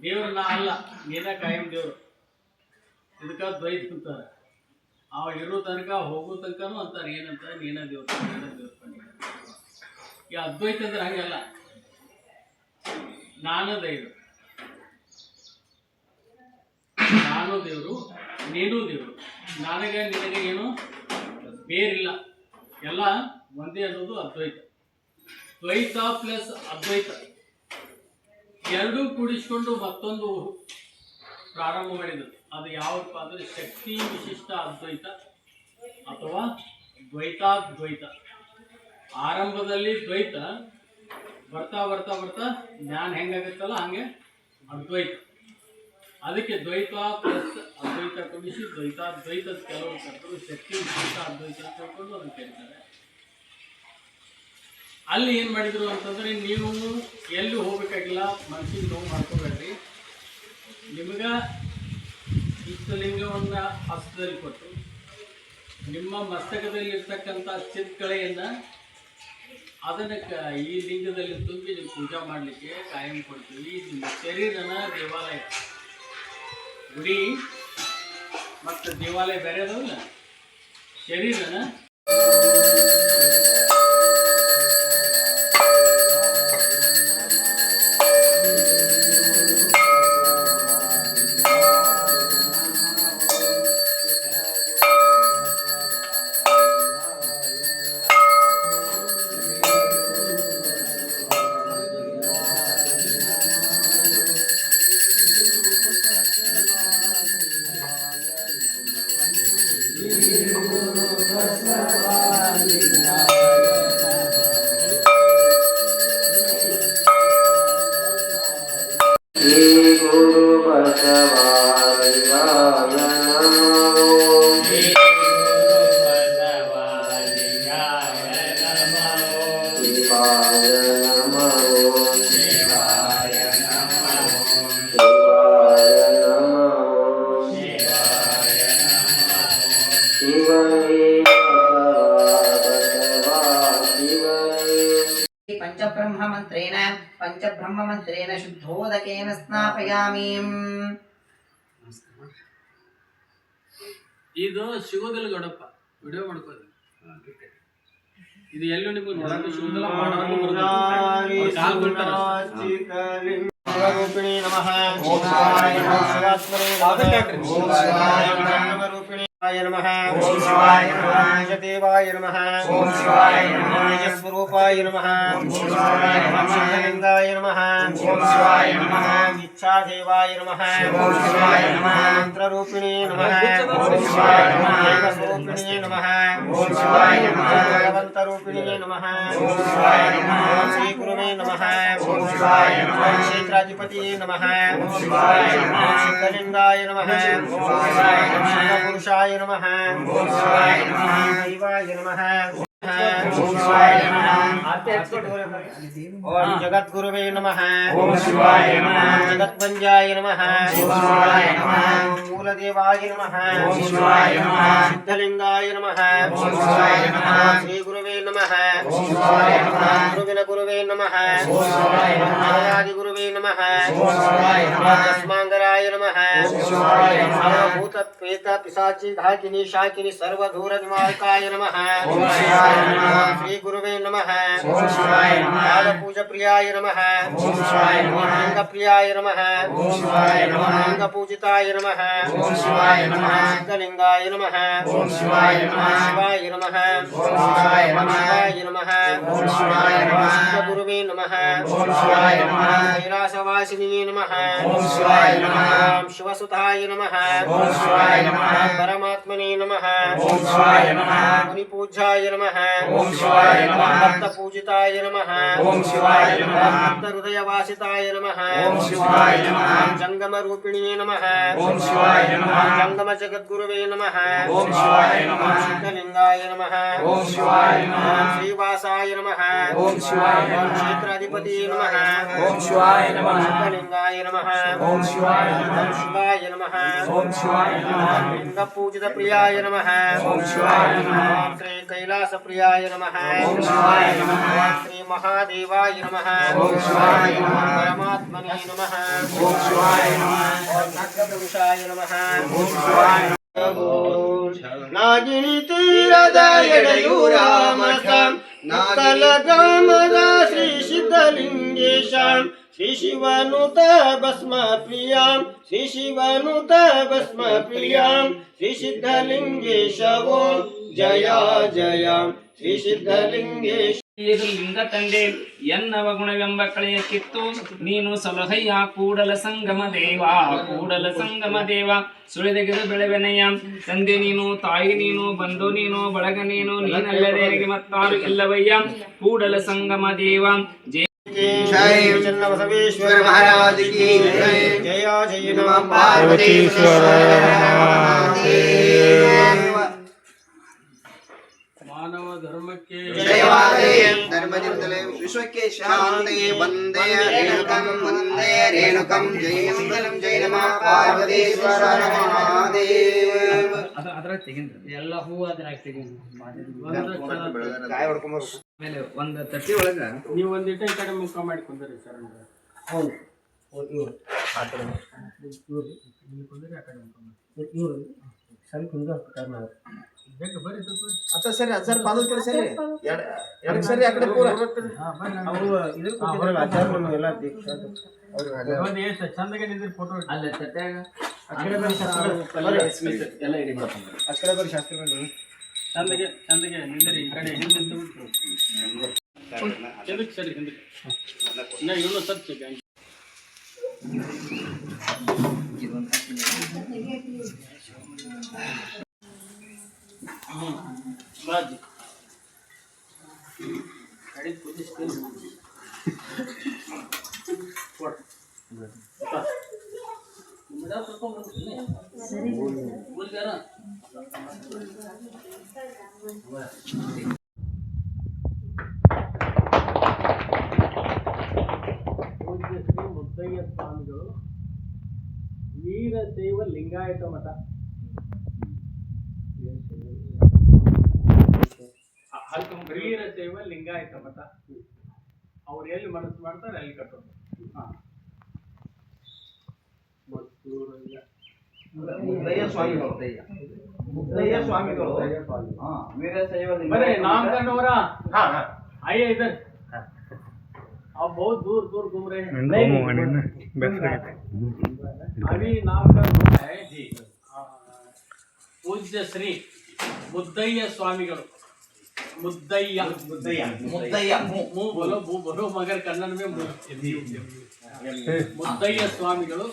ದೇವ್ರ ನಾ ಅಲ್ಲ, ನೀನ ಕಾಯಂ ದೇವ್ರು. ಇದಕ್ಕೆ ದ್ವೈತ ಅಂತಾರೆ. ಅವ ಇರೋ ತನಕ ಹೋಗೋ ತನಕನೂ ಅಂತಾರೆ ಏನಂತ, ನೀನ ದೇವ್ರ ನೀನ ದೇವ್ರ. ಈ ಅದ್ವೈತ ಅಂದ್ರೆ ಹಂಗಲ್ಲ. ನಾನು ದೇವ್ರು, ನಾನು ದೇವರು, ನೀನು ದೇವರು. ನನಗೆ ನಿನಗೆ ಏನು ಬೇರಿಲ್ಲ, ಎಲ್ಲ ಒಂದೇ ಅನ್ನೋದು ಅದ್ವೈತ. ದ್ವೈತ ಪ್ಲಸ್ ಅದ್ವೈತ ಎರಡೂ ಕೂಡಿಸ್ಕೊಂಡು ಮತ್ತೊಂದು ಪ್ರಾರಂಭ ಮಾಡಿದ್ರು. ಅದು ಯಾವಪ್ಪ ಅಂದರೆ ಶಕ್ತಿ ವಿಶಿಷ್ಟ ಅದ್ವೈತ ಅಥವಾ ದ್ವೈತಾದ್ವೈತ. ಆರಂಭದಲ್ಲಿ ದ್ವೈತ, ಬರ್ತಾ ಬರ್ತಾ ಬರ್ತಾ ಜ್ಞಾನ ಹೆಂಗಾಗುತ್ತಲ್ಲ ಹಂಗೆ ಅದ್ವೈತ. ಅದಕ್ಕೆ ದ್ವೈತ ಪ್ಲಸ್ ಅದ್ವೈತ ಕೂಡಿಸಿ ದ್ವೈತಾದ್ವೈತ ಕೆಲವರು ಕರ್ತರು ಶಕ್ತಿ ವಿಶಿಷ್ಟ ಅದ್ವೈತ ಅಂತ ಹೇಳ್ಕೊಂಡು ಅದನ್ನು ಕೇಳ್ತಾರೆ. ಅಲ್ಲಿ ಏನು ಮಾಡಿದ್ರು ಅಂತಂದರೆ, ನೀವು ಎಲ್ಲಿ ಹೋಗ್ಬೇಕಾಗಿಲ್ಲ, ಮನಸ್ಸಿಗೆ ನೋವು ಮಾಡ್ಕೋಬೇಡ್ರಿ. ನಿಮಗೆ ಇಷ್ಟಲಿಂಗವನ್ನು ಹಸ್ತದಲ್ಲಿ ಕೊಟ್ಟು ನಿಮ್ಮ ಮಸ್ತಕದಲ್ಲಿರ್ತಕ್ಕಂಥ ಚಿತ್ಕಳೆಯನ್ನು ಅದನ್ನು ಈ ಲಿಂಗದಲ್ಲಿ ತುಂಬಿ ನೀವು ಪೂಜೆ ಮಾಡಲಿಕ್ಕೆ ಕಾಯಂ ಕೊಡ್ತೀವಿ. ನಿಮ್ಮ ಶರೀರನ ದೇವಾಲಯ, ಗುಡಿ ಮತ್ತು ದೇವಾಲಯ ಬೇರೆ ಅದಾವಲ್ಲ, ಶರೀರನ पंचब्रह्ममन्त्रेण शुद्धोदकेन स्नापयामि. ಇದು ಸಿಗೋದಿಲ್ಲ ಗೌಡಪ್ಪ, ವಿಡಿಯೋ ಮಾಡ್ಕೋದು. ಇದು ಎಲ್ಲೂ ನಿಮಗೆ ನೋಡೋದು ಸಿಗೋದಿಲ್ಲ, ಮಾಡೋದು ರೂಪಿಣಿ ನಮಃ. नमः. ओम शिवाय नमः. देवाय नमः. ओम शिवाय नमः. स्वरूपाय नमः. ओम शिवाय नमः. सिद्धलिंगाय नमः. ओम शिवाय नमः. इच्छा देवाय नमः. ओम शिवाय नमः. मंत्र रूपिणी नमः. ओम शिवाय नमः. दैव स्वरूपिणी नमः. ओम शिवाय नमः. भगवंत रूपिणी नमः. ओम शिवाय नमः. श्री गुरुवे नमः. ओम शिवाय नमः. क्षेत्राधिपति नमः. ओम शिवाय नमः. सिद्धलिंगाय नमः. ओम शिवाय नमः. पुरुषाय नमः. ओम शिवाय नमः. शिवाय नमः. ओम शिवाय नमः. ओम जगद्गुरुवे नमः. ओम शिवाय नमः. जगत्पंजाय नमः. ओम शिवाय नमः. मूलदेवाय नमः. ओम शिवाय नमः. सिद्धलिंगाय नमः. ओम शिवाय नमः. श्री गुरुवे नमः. ओम शिवाय नमः. गुरुविन गुरुवे नमः. ओम शिवाय नमः. आदि गुरुवे नमः. ओम शिवाय नमः. तस्मांगराय नमः. ओम शिवाय नमः. भूत प्रेत पिशाची धाकिनी शाकिनी सर्वधूर निवारकाय नमः. ओम शिवाय नमः. श्री गुरुवे नमः. ओम शिवाय नमः. पाद पूज प्रियाय नमः. ओम शिवाय नमः. लिंग प्रियाय नमः. ओम शिवाय नमः. लिंग पूजिताय नमः. ओम शिवाय नमः. सिद्धलिंगाय नमः. ओम शिवाय नमः. शिवाय नमः. ओम शिवाय नमः. शिवाय नमः. ओम शिवाय नमः. सिद्धगुरुवे नमः. ओम शिवाय नमः. कैलासवासिनी नमः. ओम शिवाय नमः. ओम शिवसुताय नमः. ओम शिवाय नमः. परमात्मने नमः. ओम शिवाय नमः. मुनिपूज्याय नमः. ओम शिवाय नमः. भक्त पूजिताय नमः. ओम शिवाय नमः. भक्त हृदयवासिताय नमः. ओम शिवाय नमः. जंगम रूपिणी नमः. ओम शिवाय ಶಿವಾಯ ನಮಃ ಜಂಗಮ ಜಗದ್ಗುರುವೇ ನಮಃ ಓಂ ಶಿವಾಯ ನಮಃ ಸಿದ್ಧಲಿಂಗಾಯ ನಮಃ ಓಂ ಶಿವಾಯ ನಮಃ ಶ್ರೀವಾಸಾಯ ನಮಃ ಓಂ ಶಿವಾಯ ನಮಃ ಕ್ಷೇತ್ರಾಧಿಪತಿಯೇ ನಮಃ ಓಂ ಶಿವಾಯ ನಮಃ ಸಿದ್ಧಲಿಂಗಾಯ ನಮಃ ಓಂ ಶಿವಾಯ ನಮಃ ಶಿವಾಯ ನಮಃ ಓಂ ಶಿವಾಯ ನಮಃ ಲಿಂಗ ಪೂಜಿತ ಪ್ರಿಯಾಯ ನಮಃ ಓಂ ಶಿವಾಯ ನಮಃ ಶ್ರೀ ಕೈಲಾಸ ಪ್ರಿಯಾಯ ನಮಃ ಓಂ ಶಿವಾಯ ನಮಃ ಶ್ರೀ ಮಹಾದೇವಾಯ ನಮಃ ಓಂ ಶಿವಾಯ ನಮಃ ಪರಮಾತ್ಮನೇ ನಮಃ ಓಂ ಶಿವಾಯ ನಮಃ ನಾಗಪುರುಷಾಯ ನಮಃ ಓಂ ಶಿವಾಯ ನಾಗಿಣಿ ತೀರದ ಎಡೆಯೂರ ಮಠ ನಕ್ಕಲ ಗ್ರಾಮದ ಶ್ರೀ ಸಿದ್ಧಲಿಂಗೇಶ ಶ್ರೀ ಶಿವನುತ ಭಸ್ಮ ಪ್ರಿಯಾಂ ಶ್ರೀ ಶಿವನುತ ಭಸ್ಮ ಪ್ರಿಯಾಂ ಶ್ರೀ ಸಿದ್ಧಲಿಂಗೇಶ ಓಂ ಜಯ ಜಯ ಶ್ರೀ ಸಿದ್ಧಲಿಂಗೇಶ ಇದು ಲಿಂಗ ತಂದೆ ಎನ್ನವ ಗುಣವೆಂಬ ಕಳೆಯ ಕಿತ್ತು ನೀನು ಸಲಹಯ್ಯ ಕೂಡಲ ಸಂಗಮ ದೇವ ಕೂಡಲ ಸಂಗಮ ದೇವ ಸುಳಿದೆಗೆದು ಬೆಳೆವೆನೆಯ ತಂದೆ ನೀನು ತಾಯಿ ನೀನು ಬಂಧು ನೀನು ಬಳಗ ನೀನು ನೀನಲ್ಲದೇರಿಗೆ ಮತ್ತಾರು ಇಲ್ಲವಯ್ಯ ಕೂಡಲ ಸಂಗಮ ದೇವ ಜಯ जय चन्नबसवेश्वर महाराज की जय जय जय नमः पार्वतीश्वर ಮಾನವ ಧರ್ಮಕ್ಕೆ जयवादे धर्मजितले विश्वके शांति वंदे रेणुकं जय मंगलम जय नमः पार्वतीश्वर महादेव ಅದರ ತೆಗಿಂದ್ರಿ ಎಲ್ಲ ಹೂ ಅದ್ರಾಗ ತೆಗೀನಿ. काय ಹೊಡ್ಕೊಂಬರು ಆಮೇಲೆ ಒಂದು ತಟ್ಟಿ ಒಳಗ ನೀವು ಒಂದಿಟ್ಟ ಈ ಕಡೆ ಮುಖ ಮಾಡ್ಕೊಂಡ್ರಿ ಸರ್ ಹೌದು ಇವರು ಆ ಕಡೆ ಇವರು ಸ್ವಲ್ಪ ಹಿಂಗೆ ಕಾರಣ आता सर सर बाजूला करा सर सर याकडे पूरा ಅವರು ಇದ್ರ ಕೊಟ್ಟಿದ್ರಲ್ಲ ಆಚಾರ್ಯರು ಎಲ್ಲ ದೀಕ್ಷಾ ಅವರು ಒಂದು ಎಷ್ಟು ಚಂದಗೆ ನಿಂತಿರ ಫೋಟೋ ಅಲ್ಲ ತಟ್ಟ್ಯಾಗ ಅಕ್ಕಡೆ ಬರೀ ಶಾಸ್ತ್ರಗಳು ಎಲ್ಲ ಇಡಿ ಅಕ್ಕಡೆ ಬರೀ ಶಾಸ್ತ್ರಗಳು ಚಂದಗೆ ನಿಂದಿರಿ ಈ ಕಡೆ ಹಿಂದೆ ನಿಂತು ಹಿಂದಕ್ಕೆ ಸರಿ ಹಿಂದಕ್ಕೆ ಇನ್ನ ಇವನು ಸತ್ ಬಾಜಿ ಕಡೆ ಕುದಿಸ್ತೀನಿ ಮುದ್ದಯ್ಯ ಸ್ವಾಮಿಗಳು ವೀರಶೈವ ಲಿಂಗಾಯತ ಮಠ ವೀರಶೈವ ಲಿಂಗಾಯತ ಮಠ ಅವ್ರು ಎಲ್ಲಿ ಮನಸ್ಸು ಮಾಡ್ತಾರೆ ಅಲ್ಲಿ ಕಟ್ಟೋದು ಮುದ್ದಯ್ಯ ಸ್ವಾಮಿಗಳು बरे नाम का नोरा हाँ आइए इधर आप बहुत दूर दूर घूम रहे हैं अभी नाम का है जी पूज्य श्री मुद्दಯ್ಯ स्वामिಗಳು मुद्दಯ್ಯ मुंह बोलो मगर कन्नड़ में मुद्दಯ್ಯ स्वामिಗಳು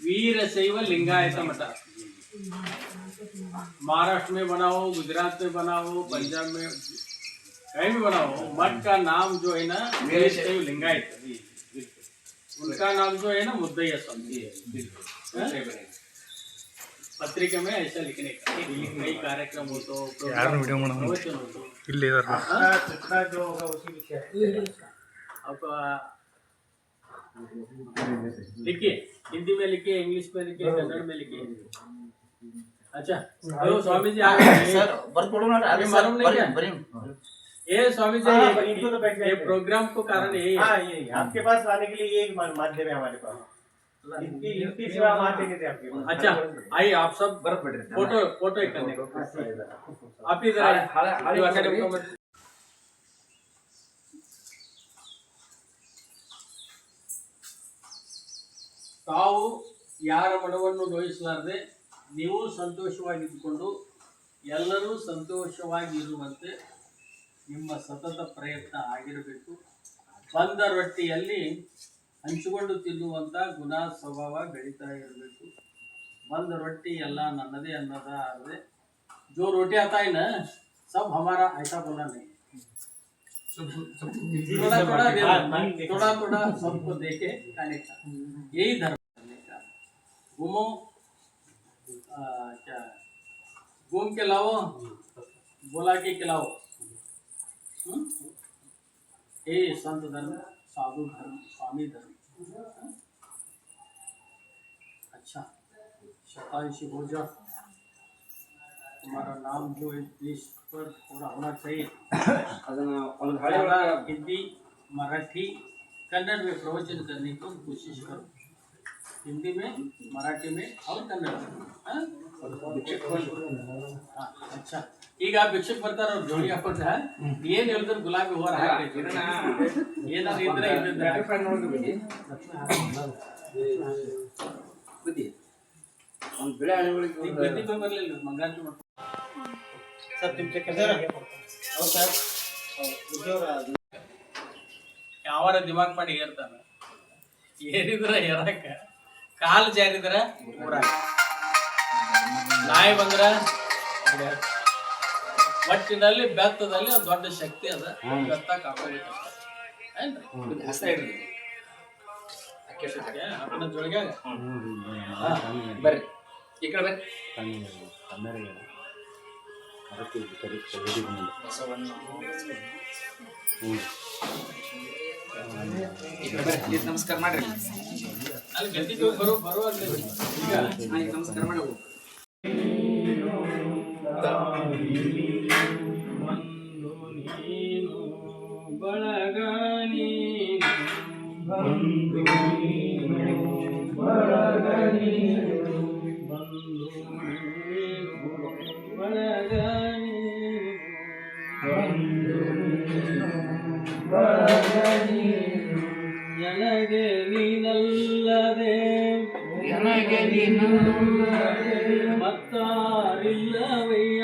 वीरशैव लिंगायत मठ महाराष्ट्र में बनाओ गुजरात में बनाओ पंजाब में कहीं भी बनाओ मठ का नाम जो है ना वीरशैव लिंगायत उनका नाम जो है ना मुद्दಯ್ಯ स्वामी पत्रिका में ऐसा लिखने का कई कार्यक्रम हो तो प्रवचन हो तो जो होगा उसी विषय अब लिखिए हिंदी में लिखिए इंग्लिश में लिखिए कन्नड़ में लिखिए अच्छा हेलो स्वामी जी आ गए अभी मालूम नहीं क्या ये स्वामी जी ये प्रोग्राम को कारण यही है आपके पास लाने के लिए ये माध्यम है हमारे पास इनकी सेवा हम आते नहीं थे आपके पास अच्छा आइए आप सब फोटो फोटो एक करने को आप इधर ತಾವು ಯಾರ ಮನವನ್ನು ನೋಯಿಸಲಾರದೆ ನೀವು ಸಂತೋಷವಾಗಿದ್ದುಕೊಂಡು ಎಲ್ಲರೂ ಸಂತೋಷವಾಗಿರುವಂತೆ ನಿಮ್ಮ ಸತತ ಪ್ರಯತ್ನ ಆಗಿರಬೇಕು. ಬಂದ ರೊಟ್ಟಿಯಲ್ಲಿ ಹಂಚಿಕೊಂಡು ತಿನ್ನುವಂಥ ಗುಣ ಸ್ವಭಾವ ಬೆಳೀತಾ ಇರಬೇಕು. ಬಂದ ರೊಟ್ಟಿ ಎಲ್ಲ ನನ್ನದೇ ಅನ್ನೋದಾದರೆ जो रोटी आता है ना सब हमारा ऐसा बोला नहीं थोड़ा थोड़ा सबको देके खाने का यही धर्म करने का. घूमो क्या घूम के लाओ, बुला के खिलाओ। हे संत धर्म, साधु धर्म, स्वामी धर्म। अच्छा, शतायुषी हो जा। तुम्हारा नाम जो है लिस्ट पर पूरा होना चाहिए। ज़्यादा हिंदी, मराठी, कन्नड़ में प्रवचन करने की कोशिश करो। हिंदी में, मराठी में और कन्नड़ में। हाँ? हाँ, अच्छा ಈಗ ಭಿಕ್ಷಕ್ ಬರ್ತಾರ ಅವ್ರು ಜೋಡಿ ಹಾಕೊಂಡ ಏನ್ ಹೇಳಿದ್ರು ಗುಲಾಬಿ ಹೂವ ಏನಾದ್ರು ಇದ್ರೆ ಬರ್ಲಿಲ್ಲ ಮಂಗಾರತಿ ಮಾಡ್ಕೊಂಡು सर तुमचे कसं हो साहेब उद्योग ಯಾವಾರ ದಿಮಾಗ್ ಮಾಡಿ ಏರ್ತಾನ ಏರಿದ್ರ ಏರಕ್ಕ ಕಾಲು ಜಾರಿದ್ರ ಊರಾಗ ನಾಯಿ ಬಂದ್ರ ಒಟ್ಟಿನಲ್ಲಿ ಬೆತ್ತದಲ್ಲಿ ಒಂದು ದೊಡ್ಡ ಶಕ್ತಿ ಅದ ಬೆತ್ತ ಕಾಪಾಡಿಕ ಜೊಳಗ್ಯಾಗ ಬರ್ರಿ ಈ ಕಡೆ ಬರ್ರಿ ನಮಸ್ಕಾರ ಮಾಡ್ರಿ ಅಲ್ಲಿ ಗದ್ದಿಗೆ ಬರುವಾಗ ಈಗ ನಮಸ್ಕಾರ ಮಾಡಿ ಬಳಗ ನನಗೆ ನೀನಲ್ಲದೆ ಮತ್ತಾರಿಲ್ಲವಯ್ಯ